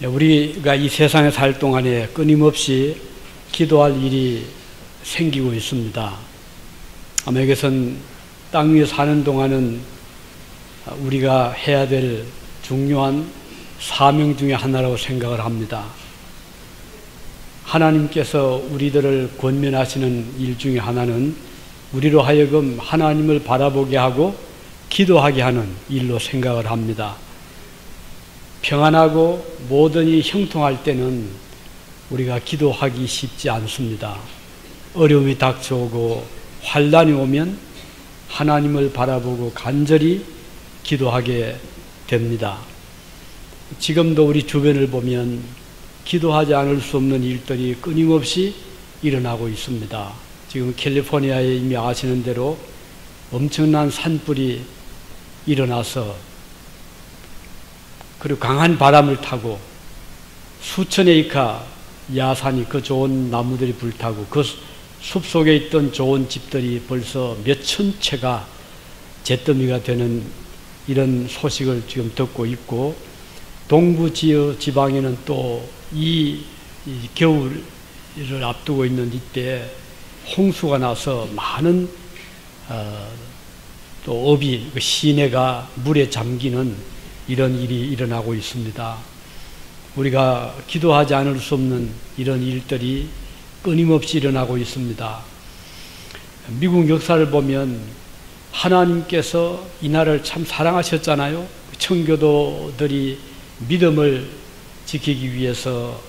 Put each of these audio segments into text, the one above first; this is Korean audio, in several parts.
우리가 이 세상에 살 동안에 끊임없이 기도할 일이 생기고 있습니다. 아마 이것은 땅 위에 사는 동안은 우리가 해야 될 중요한 사명 중에 하나라고 생각을 합니다. 하나님께서 우리들을 권면하시는 일 중에 하나는 우리로 하여금 하나님을 바라보게 하고 기도하게 하는 일로 생각을 합니다. 평안하고 모든 일이 형통할 때는 우리가 기도하기 쉽지 않습니다. 어려움이 닥쳐오고 환난이 오면 하나님을 바라보고 간절히 기도하게 됩니다. 지금도 우리 주변을 보면 기도하지 않을 수 없는 일들이 끊임없이 일어나고 있습니다. 지금 캘리포니아에 이미 아시는 대로 엄청난 산불이 일어나서 그리고 강한 바람을 타고 수천 에이카 야산이 그 좋은 나무들이 불타고 그 숲속에 있던 좋은 집들이 벌써 몇천 채가 잿더미가 되는 이런 소식을 지금 듣고 있고, 동부 지방에는 또 이 겨울을 앞두고 있는 이때 홍수가 나서 많은 또 업이 시내가 물에 잠기는 이런 일이 일어나고 있습니다. 우리가 기도하지 않을 수 없는 이런 일들이 끊임없이 일어나고 있습니다. 미국 역사를 보면 하나님께서 이 나라를 참 사랑하셨잖아요. 청교도들이 믿음을 지키기 위해서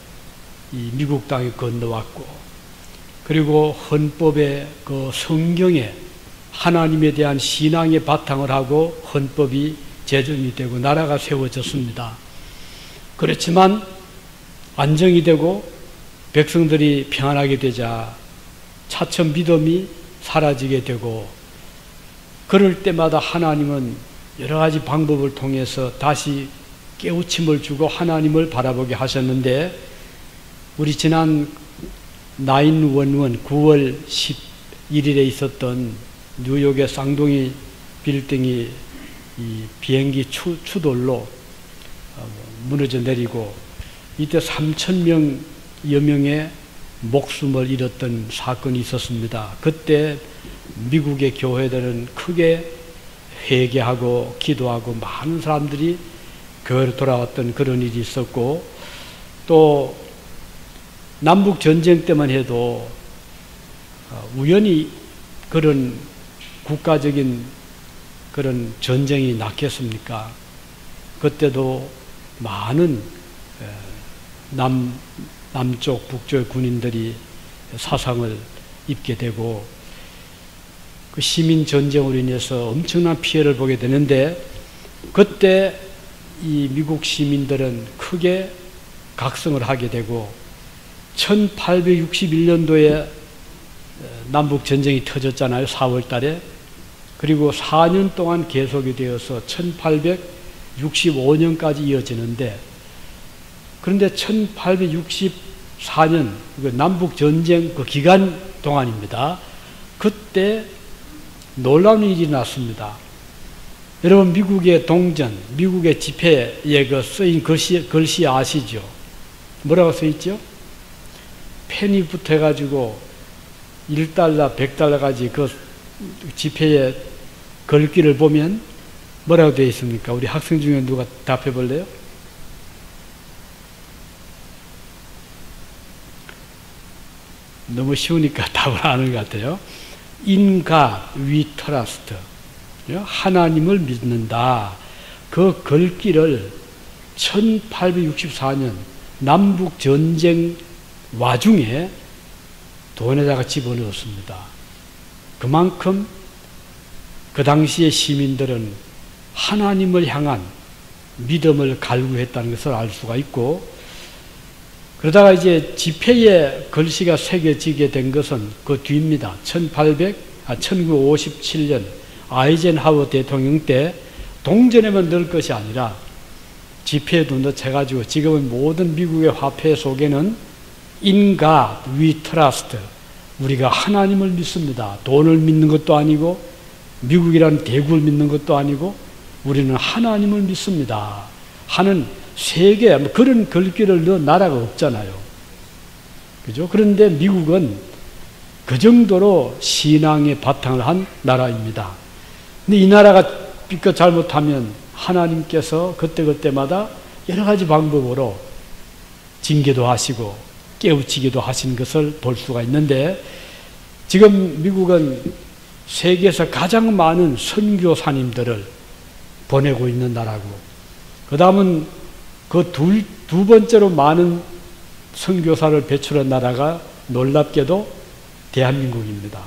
이 미국 땅에 건너왔고, 그리고 헌법에 그 성경에 하나님에 대한 신앙의 바탕을 하고 헌법이 제정이 되고 나라가 세워졌습니다. 그렇지만 안정이 되고 백성들이 평안하게 되자 차츰 믿음이 사라지게 되고, 그럴 때마다 하나님은 여러 가지 방법을 통해서 다시 깨우침을 주고 하나님을 바라보게 하셨는데, 우리 지난 911 9월 11일에 있었던 뉴욕의 쌍둥이 빌딩이 이 비행기 추돌로 무너져 내리고 이때 3,000명여 명의 목숨을 잃었던 사건이 있었습니다. 그때 미국의 교회들은 크게 회개하고 기도하고 많은 사람들이 교회로 돌아왔던 그런 일이 있었고, 또 남북 전쟁 때만 해도 우연히 그런 국가적인 그런 전쟁이 났겠습니까? 그때도 많은 남쪽 북쪽의 군인들이 사상을 입게 되고, 그 시민 전쟁으로 인해서 엄청난 피해를 보게 되는데, 그때 이 미국 시민들은 크게 각성을 하게 되고 1861년도에 남북 전쟁이 터졌잖아요. 4월 달에. 그리고 4년 동안 계속이 되어서 1865년까지 이어지는데, 그런데 1864년 남북 전쟁 그 기간 동안입니다. 그때 놀라운 일이 났습니다. 여러분, 미국의 동전, 미국의 지폐에 그 쓰인 글씨 아시죠? 뭐라고 써있죠? 페니부터 해가지고 1달러, 100달러까지 그 지폐의 글귀를 보면 뭐라고 되어 있습니까? 우리 학생 중에 누가 답해 볼래요? 너무 쉬우니까 답을 아는 것 같아요. In God we trust. 하나님을 믿는다. 그 글귀를 1864년 남북 전쟁 와중에 돈에다가 집어넣었습니다. 그만큼 그 당시의 시민들은 하나님을 향한 믿음을 갈구했다는 것을 알 수가 있고, 그러다가 이제 지폐에 글씨가 새겨지게 된 것은 그 뒤입니다. 1957년 아이젠하워 대통령 때 동전에만 넣을 것이 아니라 지폐에도 넣어가지고 지금은 모든 미국의 화폐 속에는 In God we trust, 우리가 하나님을 믿습니다. 돈을 믿는 것도 아니고 미국이라는 대국을 믿는 것도 아니고 우리는 하나님을 믿습니다 하는 세계 그런 글귀를 넣은 나라가 없잖아요. 그죠? 그런데 미국은 그 정도로 신앙의 바탕을 한 나라입니다. 근데 이 나라가 삐끗 잘못하면 하나님께서 그때그때마다 여러 가지 방법으로 징계도 하시고 깨우치기도 하신 것을 볼 수가 있는데, 지금 미국은 세계에서 가장 많은 선교사님들을 보내고 있는 나라고, 그 다음은 그 두 번째로 많은 선교사를 배출한 나라가 놀랍게도 대한민국입니다.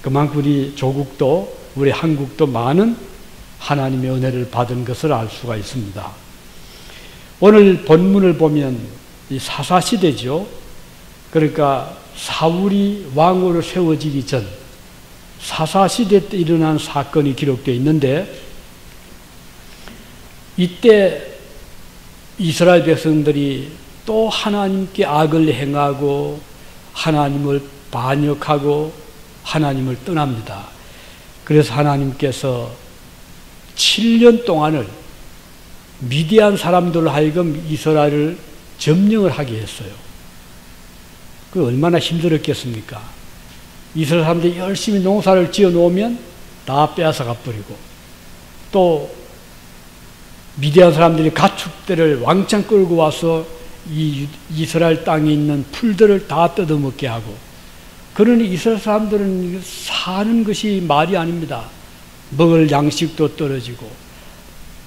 그만큼 우리 조국도, 우리 한국도 많은 하나님의 은혜를 받은 것을 알 수가 있습니다. 오늘 본문을 보면 이 사사시대죠. 그러니까 사울이 왕으로 세워지기 전 사사시대 때 일어난 사건이 기록되어 있는데, 이때 이스라엘 백성들이 또 하나님께 악을 행하고 하나님을 반역하고 하나님을 떠납니다. 그래서 하나님께서 7년 동안을 미디안 사람들로 하여금 이스라엘을 점령을 하게 했어요. 그 얼마나 힘들었겠습니까? 이스라엘 사람들이 열심히 농사를 지어 놓으면 다 빼앗아가 버리고, 또 미디안 사람들이 가축들을 왕창 끌고 와서 이 이스라엘 땅에 있는 풀들을 다 뜯어먹게 하고, 그러니 이스라엘 사람들은 사는 것이 말이 아닙니다. 먹을 양식도 떨어지고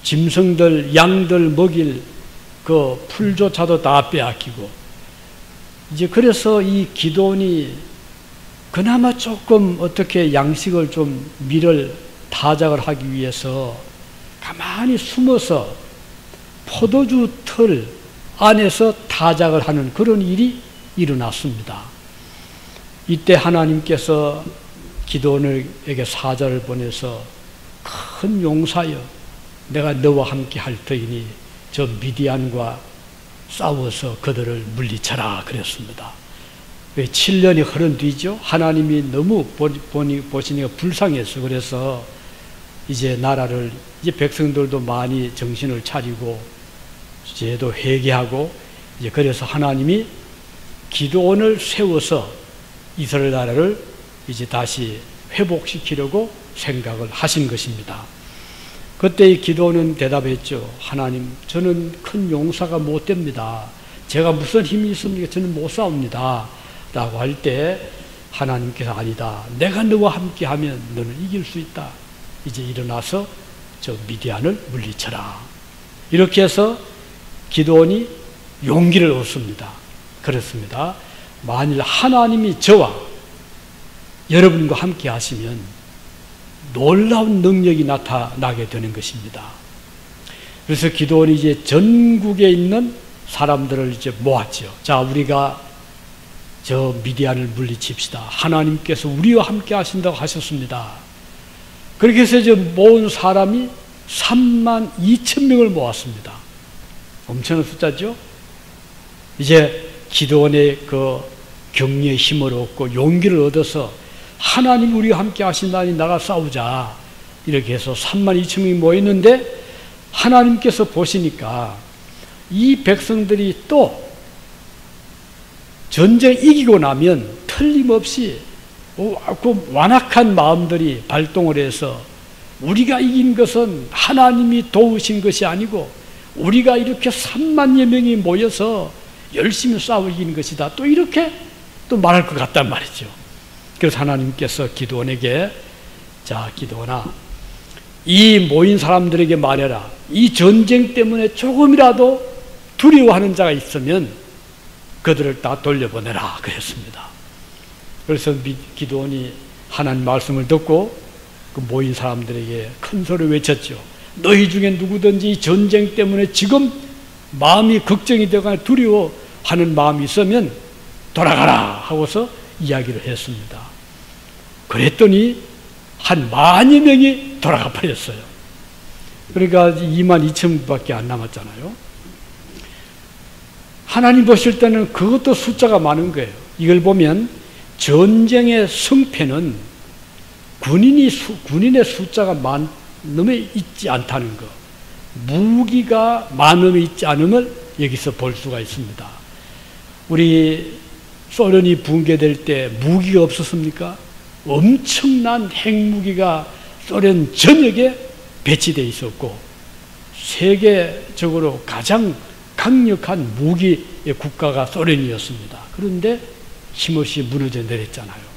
짐승들, 양들 먹일 그 풀조차도 다 빼앗기고, 이제 그래서 이 기드온이 그나마 조금 어떻게 양식을 좀 밀을 타작을 하기 위해서 가만히 숨어서 포도주 틀 안에서 타작을 하는 그런 일이 일어났습니다. 이때 하나님께서 기드온에게 사자를 보내서 큰 용사여, 내가 너와 함께 할 터이니 저 미디안과 싸워서 그들을 물리쳐라 그랬습니다. 왜 7년이 흐른 뒤죠? 하나님이 너무 보시니까 불쌍해서, 그래서 이제 나라를, 이제 백성들도 많이 정신을 차리고 이제도 회개하고, 이제 그래서 하나님이 기드온을 세워서 이스라엘 나라를 이제 다시 회복시키려고 생각을 하신 것입니다. 그때 이 기드온은 대답했죠. 하나님, 저는 큰 용사가 못 됩니다. 제가 무슨 힘이 있습니까? 저는 못 싸웁니다. 라고 할 때 하나님께서 아니다. 내가 너와 함께 하면 너는 이길 수 있다. 이제 일어나서 저 미디안을 물리쳐라. 이렇게 해서 기드온이 용기를 얻습니다. 그렇습니다. 만일 하나님이 저와 여러분과 함께 하시면 놀라운 능력이 나타나게 되는 것입니다. 그래서 기드온이 이제 전국에 있는 사람들을 이제 모았죠. 자, 우리가 저 미디안을 물리칩시다. 하나님께서 우리와 함께 하신다고 하셨습니다. 그렇게 해서 이제 모은 사람이 32,000명을 모았습니다. 엄청난 숫자죠? 이제 기드온의 그 격려의 힘을 얻고 용기를 얻어서 하나님 우리와 함께 하신다니 나가 싸우자. 이렇게 해서 32,000명이 모였는데, 하나님께서 보시니까 이 백성들이 또 전쟁 이기고 나면 틀림없이 그 완악한 마음들이 발동을 해서, 우리가 이긴 것은 하나님이 도우신 것이 아니고 우리가 이렇게 3만여 명이 모여서 열심히 싸워 이긴 것이다, 또 이렇게 또 말할 것 같단 말이죠. 그래서 하나님께서 기드온에게, 자, 기드온아, 이 모인 사람들에게 말해라. 이 전쟁 때문에 조금이라도 두려워하는 자가 있으면 그들을 다 돌려보내라 그랬습니다. 그래서 기드온이 하나님 말씀을 듣고 그 모인 사람들에게 큰 소리로 외쳤죠. 너희 중에 누구든지 이 전쟁 때문에 지금 마음이 걱정이 되거나 두려워하는 마음이 있으면 돌아가라 하고서 이야기를 했습니다. 그랬더니 한 10,000여 명이 돌아가 버렸어요. 그러니까 22,000밖에 안 남았잖아요. 하나님 보실 때는 그것도 숫자가 많은 거예요. 이걸 보면 전쟁의 승패는 군인의 숫자가 많음에 있지 않다는 거. 무기가 많음이 있지 않음을 여기서 볼 수가 있습니다. 우리 소련이 붕괴될 때 무기가 없었습니까? 엄청난 핵무기가 소련 전역에 배치되어 있었고 세계적으로 가장 강력한 무기의 국가가 소련이었습니다. 그런데 힘없이 무너져 내렸잖아요.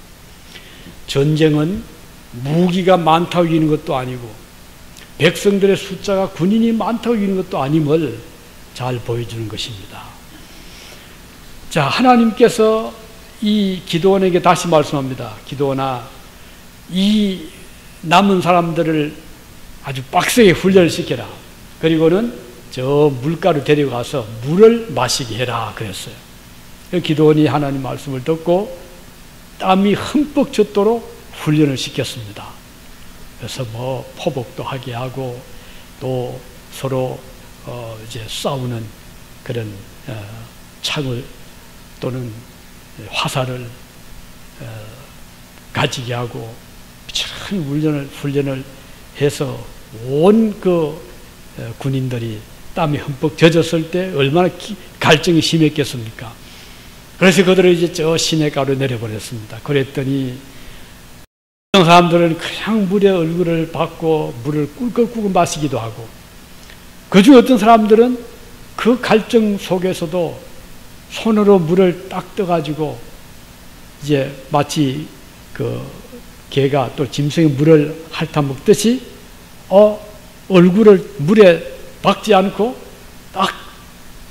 전쟁은 무기가 많다고 이기는 것도 아니고 백성들의 숫자가 군인이 많다고 이기는 것도 아님을 잘 보여주는 것입니다. 자, 하나님께서 이 기드온에게 다시 말씀합니다. 기드온아, 이 남은 사람들을 아주 빡세게 훈련을 시켜라. 그리고는 저 물가로 데려가서 물을 마시게 해라 그랬어요. 기드온이 하나님 말씀을 듣고 땀이 흠뻑 젖도록 훈련을 시켰습니다. 그래서 뭐 포복도 하게 하고 또 서로 이제 싸우는 그런 창을 또는 화살을 가지게 하고 참 훈련을 해서 온 그 군인들이 땀이 흠뻑 젖었을 때 얼마나 갈증이 심했겠습니까? 그래서 그들을 이제 저 시냇가로 내려보냈습니다. 그랬더니 어떤 사람들은 그냥 물에 얼굴을 받고 물을 꿀꺽꿀꺽 마시기도 하고, 그중 어떤 사람들은 그 갈증 속에서도 손으로 물을 딱 떠가지고 이제 마치 그 개가 또 짐승의 물을 핥아 먹듯이 얼굴을 물에 박지 않고 딱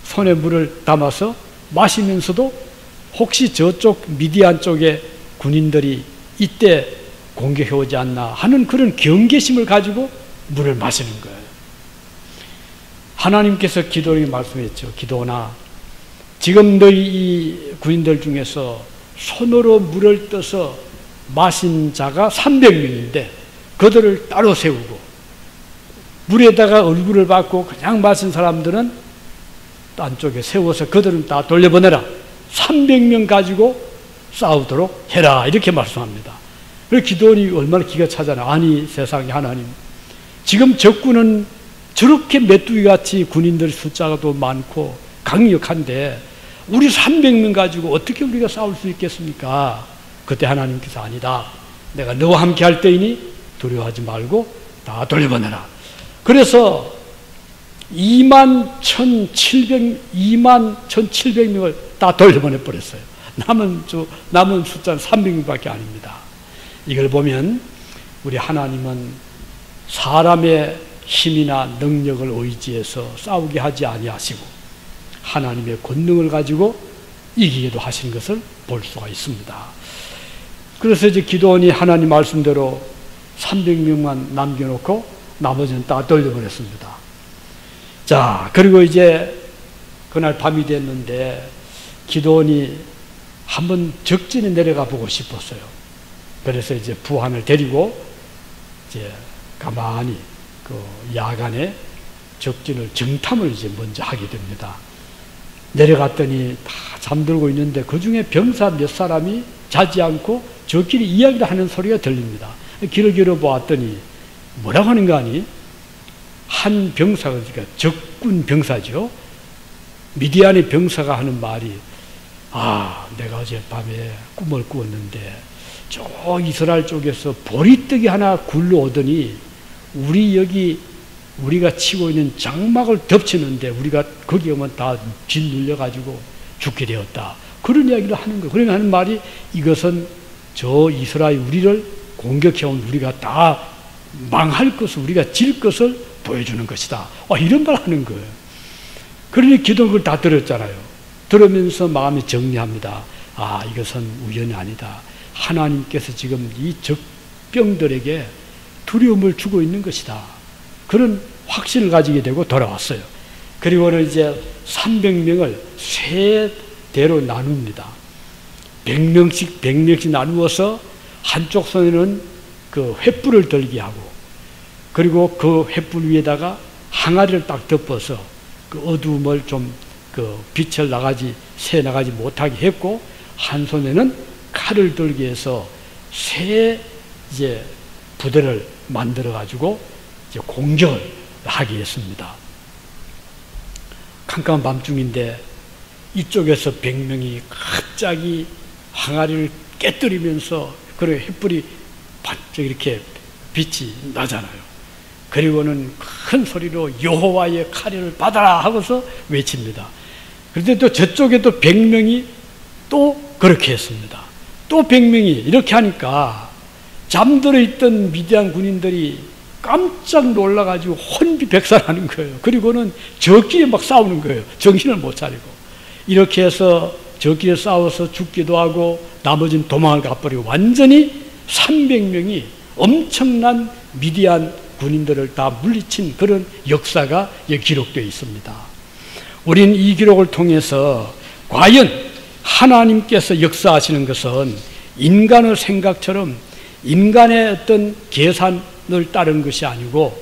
손에 물을 담아서 마시면서도 혹시 저쪽 미디안 쪽에 군인들이 이때 공격해 오지 않나 하는 그런 경계심을 가지고 물을 마시는 거예요. 하나님께서 기드온에게 말씀했죠. 기드온아, 지금 너희 이 군인들 중에서 손으로 물을 떠서 마신 자가 300명인데 그들을 따로 세우고 물에다가 얼굴을 받고 그냥 마신 사람들은 딴 쪽에 세워서 그들은 다 돌려보내라. 300명 가지고 싸우도록 해라. 이렇게 말씀합니다. 그래서 기드온이 얼마나 기가 차잖아요. 아니 세상에 하나님, 지금 적군은 저렇게 메뚜기같이 군인들 숫자가 더 많고 강력한데 우리 300명 가지고 어떻게 우리가 싸울 수 있겠습니까? 그때 하나님께서 아니다. 내가 너와 함께 할 때이니 두려워하지 말고 다 돌려보내라. 그래서 21,700명을 다 돌려보내버렸어요. 남은 숫자는 300명밖에 아닙니다. 이걸 보면 우리 하나님은 사람의 힘이나 능력을 의지해서 싸우게 하지 아니하시고 하나님의 권능을 가지고 이기게도 하시는 것을 볼 수가 있습니다. 그래서 이제 기드온이 하나님 말씀대로 300명만 남겨놓고 나머지는 다 돌려보냈습니다. 자, 그리고 이제 그날 밤이 됐는데 기드온이 한번 적진에 내려가 보고 싶었어요. 그래서 이제 부한을 데리고 이제 가만히 그 야간에 적진을 정탐을 이제 먼저 하게 됩니다. 내려갔더니 다 잠들고 있는데 그 중에 병사 몇 사람이 자지 않고 저끼리 이야기를 하는 소리가 들립니다. 길을 길어보았더니 뭐라고 하는 거 아니? 한 병사가, 그러니까 적군 병사죠. 미디안의 병사가 하는 말이, 내가 어젯밤에 꿈을 꾸었는데 저 이스라엘 쪽에서 보리떡이 하나 굴러오더니 우리가 치고 있는 장막을 덮치는데 우리가 거기 오면 다 짓눌려가지고 죽게 되었다. 그런 이야기를 하는 거예요. 그러면 하는 말이, 이것은 저 이스라엘 우리를 공격해온 우리가 다 망할 것을, 우리가 질 것을 보여주는 것이다. 이런 말 하는 거예요. 그러니 기도는 그걸 다 들었잖아요. 들으면서 마음이 정리합니다. 이것은 우연이 아니다. 하나님께서 지금 이 적병들에게 두려움을 주고 있는 것이다. 그런 확신을 가지게 되고 돌아왔어요. 그리고는 이제 300명을 세 대로 나눕니다. 100명씩 나누어서 한쪽 손에는 그 횃불을 들게 하고, 그리고 그 횃불 위에다가 항아리를 딱 덮어서 그 어두움을 좀 그 빛을 새 나가지 못하게 했고, 한 손에는 칼을 들게 해서 새 이제 부대를 만들어 가지고 이제 공격을 하게 했습니다. 캄캄한 밤중인데 이쪽에서 100명이 갑자기 항아리를 깨뜨리면서 그래 햇불이 반짝 이렇게 빛이 나잖아요. 그리고는 큰 소리로 여호와의 칼을 받아라 하고서 외칩니다. 그런데 또 저쪽에 또 100명이 또 그렇게 했습니다. 또 100명이 이렇게 하니까 잠들어 있던 미디안 군인들이 깜짝 놀라가지고 혼비백산하는 거예요. 그리고는 저끼리 막 싸우는 거예요. 정신을 못 차리고. 이렇게 해서 저끼리 싸워서 죽기도 하고 나머지는 도망을 가버리고 완전히 300명이 엄청난 미디안 군인들을 다 물리친 그런 역사가 여기 기록되어 있습니다. 우리는 이 기록을 통해서 과연 하나님께서 역사하시는 것은 인간의 생각처럼 인간의 어떤 계산을 따른 것이 아니고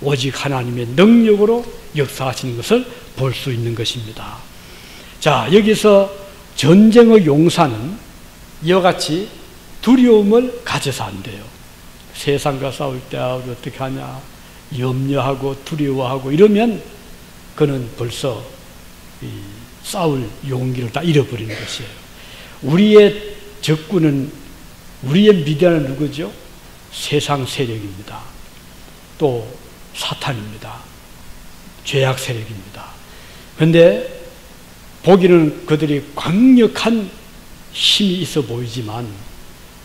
오직 하나님의 능력으로 역사하시는 것을 볼 수 있는 것입니다. 자, 여기서 전쟁의 용사는 이와 같이 두려움을 가져서 안 돼요. 세상과 싸울 때 어떻게 하냐 염려하고 두려워하고 이러면 그는 벌써 싸울 용기를 다 잃어버리는 것이에요. 우리의 적군은 우리의 미디안은 누구죠? 세상 세력입니다. 또 사탄입니다. 죄악 세력입니다. 그런데 보기는 그들이 강력한 힘이 있어 보이지만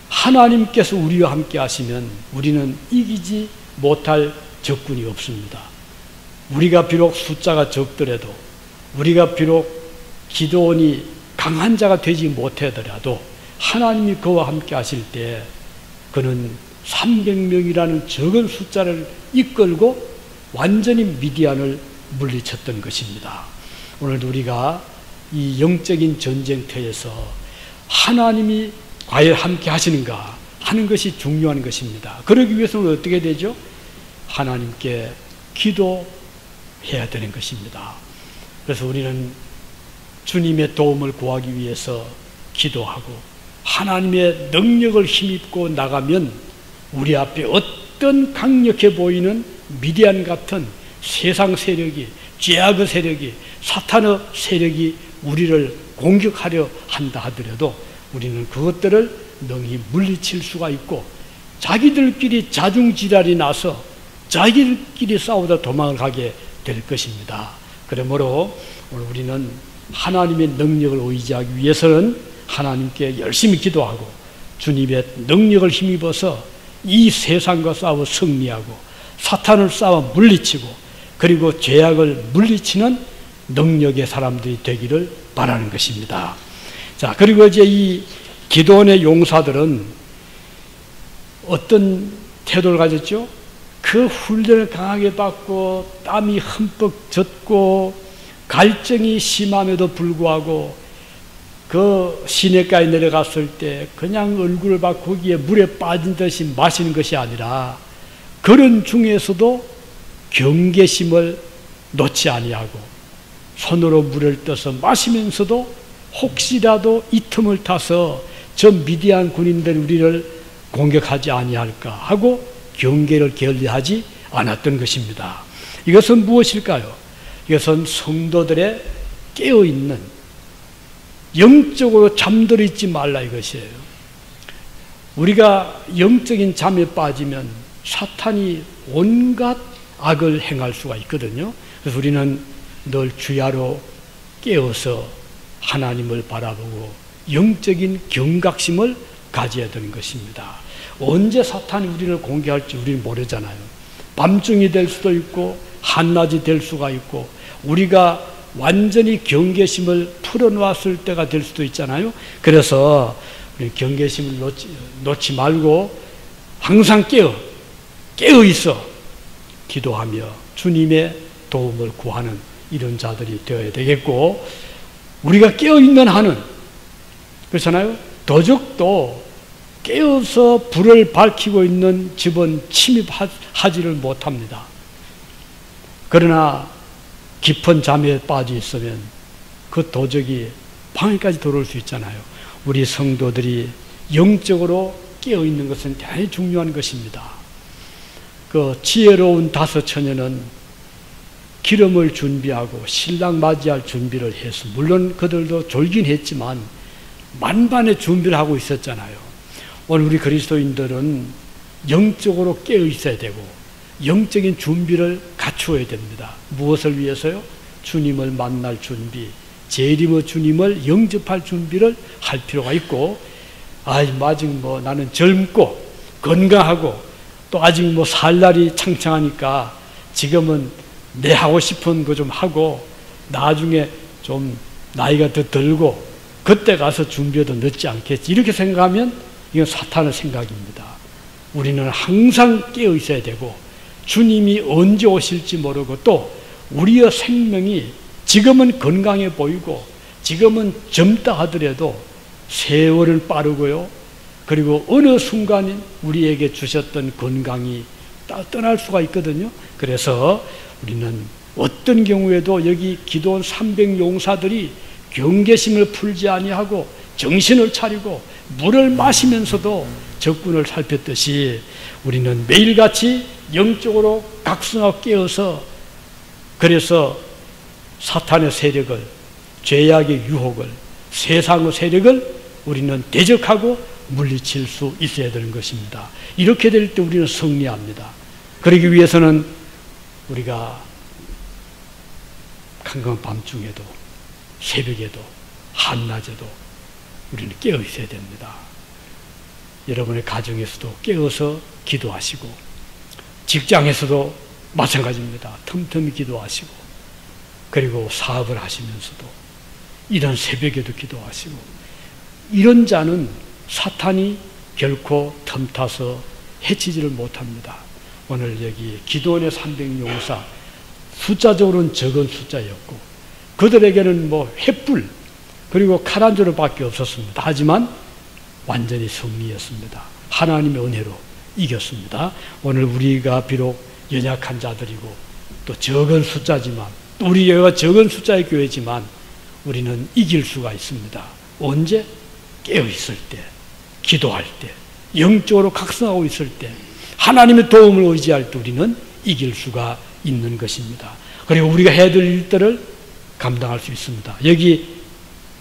하나님께서 우리와 함께 하시면 우리는 이기지 못할 적군이 없습니다. 우리가 비록 숫자가 적더라도 우리가 비록 기도원이 강한 자가 되지 못하더라도 하나님이 그와 함께 하실 때 그는 300명이라는 적은 숫자를 이끌고 완전히 미디안을 물리쳤던 것입니다. 오늘도 우리가 이 영적인 전쟁터에서 하나님이 과연 함께 하시는가 하는 것이 중요한 것입니다. 그러기 위해서는 어떻게 되죠? 하나님께 기도해야 되는 것입니다. 그래서 우리는 주님의 도움을 구하기 위해서 기도하고 하나님의 능력을 힘입고 나가면 우리 앞에 어떤 강력해 보이는 미디안 같은 세상 세력이, 죄악의 세력이, 사탄의 세력이 우리를 공격하려 한다 하더라도 우리는 그것들을 능히 물리칠 수가 있고 자기들끼리 자중지랄이 나서 자기들끼리 싸우다 도망을 가게 될 것입니다. 그러므로 오늘 우리는 하나님의 능력을 의지하기 위해서는 하나님께 열심히 기도하고 주님의 능력을 힘입어서 이 세상과 싸워 승리하고 사탄을 싸워 물리치고 그리고 죄악을 물리치는 능력의 사람들이 되기를 바라는 것입니다. 자, 그리고 이제 이 기도원의 용사들은 어떤 태도를 가졌죠? 그 훈련을 강하게 받고 땀이 흠뻑 젖고 갈증이 심함에도 불구하고 그 시내가에 내려갔을 때 그냥 얼굴을 봐 거기에 물에 빠진 듯이 마시는 것이 아니라 그런 중에서도 경계심을 놓지 아니하고 손으로 물을 떠서 마시면서도 혹시라도 이 틈을 타서 저 미디안 군인들이 우리를 공격하지 아니할까 하고 경계를 게을리하지 않았던 것입니다. 이것은 무엇일까요? 이것은 성도들의 깨어있는 영적으로 잠들어 있지 말라 이것이에요. 우리가 영적인 잠에 빠지면 사탄이 온갖 악을 행할 수가 있거든요. 그래서 우리는 늘 주야로 깨어서 하나님을 바라보고 영적인 경각심을 가져야 되는 것입니다. 언제 사탄이 우리를 공격할지 우리는 모르잖아요. 밤중이 될 수도 있고 한낮이 될 수가 있고 우리가 완전히 경계심을 풀어놓았을 때가 될 수도 있잖아요. 그래서 우리 경계심을 놓지 말고 항상 깨어 있어 기도하며 주님의 도움을 구하는 이런 자들이 되어야 되겠고 우리가 깨어있는 한은 그렇잖아요. 도적도 깨어서 불을 밝히고 있는 집은 침입하지를 못합니다. 그러나 깊은 잠에 빠져 있으면 그 도적이 방에까지 들어올 수 있잖아요. 우리 성도들이 영적으로 깨어있는 것은 대단히 중요한 것입니다. 그 지혜로운 다섯 처녀는 기름을 준비하고 신랑 맞이할 준비를 해서, 물론 그들도 졸긴 했지만 만반의 준비를 하고 있었잖아요. 오늘 우리 그리스도인들은 영적으로 깨어 있어야 되고 영적인 준비를 갖추어야 됩니다. 무엇을 위해서요? 주님을 만날 준비, 재림의 주님을 영접할 준비를 할 필요가 있고, 아직 나는 젊고 건강하고 또 아직 살 날이 창창하니까 지금은 내 하고 싶은 거 좀 하고 나중에 좀 나이가 더 들고 그때 가서 준비해도 늦지 않겠지, 이렇게 생각하면 이건 사탄의 생각입니다. 우리는 항상 깨어 있어야 되고 주님이 언제 오실지 모르고, 또 우리의 생명이 지금은 건강해 보이고 지금은 젊다 하더라도 세월은 빠르고요, 그리고 어느 순간 우리에게 주셨던 건강이 떠날 수가 있거든요. 그래서 우리는 어떤 경우에도 여기 기도원 300용사들이 경계심을 풀지 아니하고 정신을 차리고 물을 마시면서도 적군을 살폈듯이 우리는 매일같이 영적으로 각성하고 깨어서, 그래서 사탄의 세력을, 죄악의 유혹을, 세상의 세력을 우리는 대적하고 물리칠 수 있어야 되는 것입니다. 이렇게 될 때 우리는 승리합니다. 그러기 위해서는 우리가 캄캄한 밤중에도 새벽에도 한낮에도 우리는 깨어 있어야 됩니다. 여러분의 가정에서도 깨어서 기도하시고, 직장에서도 마찬가지입니다. 틈틈이 기도하시고, 그리고 사업을 하시면서도 이런 새벽에도 기도하시고, 이런 자는 사탄이 결코 틈타서 해치지를 못합니다. 오늘 여기 기도원의 300용사, 숫자적으로는 적은 숫자였고 그들에게는 횃불 그리고 칼 한 조로밖에 없었습니다. 하지만 완전히 승리였습니다. 하나님의 은혜로 이겼습니다. 오늘 우리가 비록 연약한 자들이고 또 적은 숫자지만, 또 우리 교회가 적은 숫자의 교회지만 우리는 이길 수가 있습니다. 언제? 깨어 있을 때, 기도할 때, 영적으로 각성하고 있을 때, 하나님의 도움을 의지할 때 우리는 이길 수가 있는 것입니다. 그리고 우리가 해야 될 일들을 감당할 수 있습니다. 여기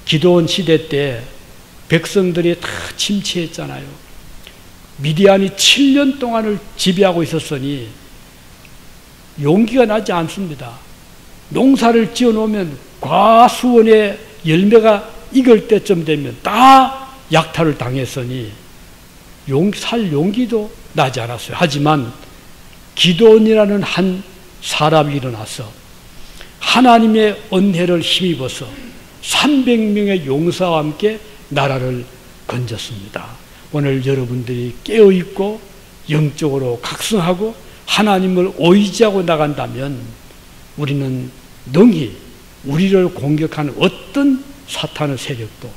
기도원 시대 때 백성들이 다 침체했잖아요. 미디안이 7년 동안을 지배하고 있었으니 용기가 나지 않습니다. 농사를 지어 놓으면 과수원의 열매가 익을 때쯤 되면 다 약탈을 당했으니 살 용기도 나지 않았어요. 하지만 기도원이라는 한 사람이 일어나서 하나님의 은혜를 힘입어서 300명의 용사와 함께 나라를 건졌습니다. 오늘 여러분들이 깨어있고 영적으로 각성하고 하나님을 의지하고 나간다면 우리는 능히 우리를 공격하는 어떤 사탄의 세력도,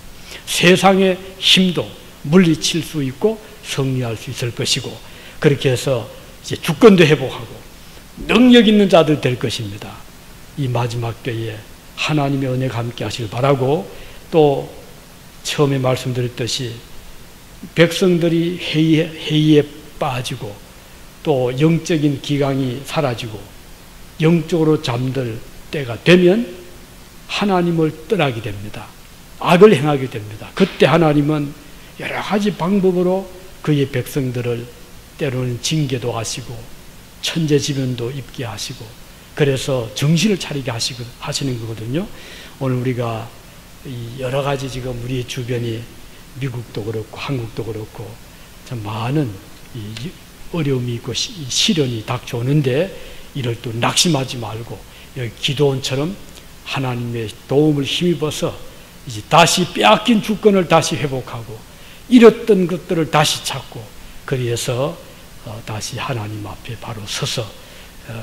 세상의 힘도 물리칠 수 있고 승리할 수 있을 것이고, 그렇게 해서 이제 주권도 회복하고 능력 있는 자들 될 것입니다. 이 마지막 때에 하나님의 은혜가 함께 하시길 바라고, 또 처음에 말씀드렸듯이 백성들이 회의에 빠지고 또 영적인 기강이 사라지고 영적으로 잠들 때가 되면 하나님을 떠나게 됩니다. 악을 행하게 됩니다. 그때 하나님은 여러 가지 방법으로 그의 백성들을 때로는 징계도 하시고 천재지변도 입게 하시고, 그래서 정신을 차리게 하시는 거거든요. 오늘 우리가 여러 가지 지금 우리 주변이 미국도 그렇고 한국도 그렇고 참 많은 어려움이 있고 시련이 닥쳐오는데, 이럴 때 낙심하지 말고 여기 기도원처럼 하나님의 도움을 힘입어서 이제 다시 빼앗긴 주권을 다시 회복하고 잃었던 것들을 다시 찾고, 그래서 다시 하나님 앞에 바로 서서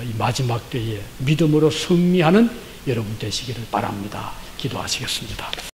이 마지막 때에 믿음으로 승리하는 여러분 되시기를 바랍니다. 기도하시겠습니다.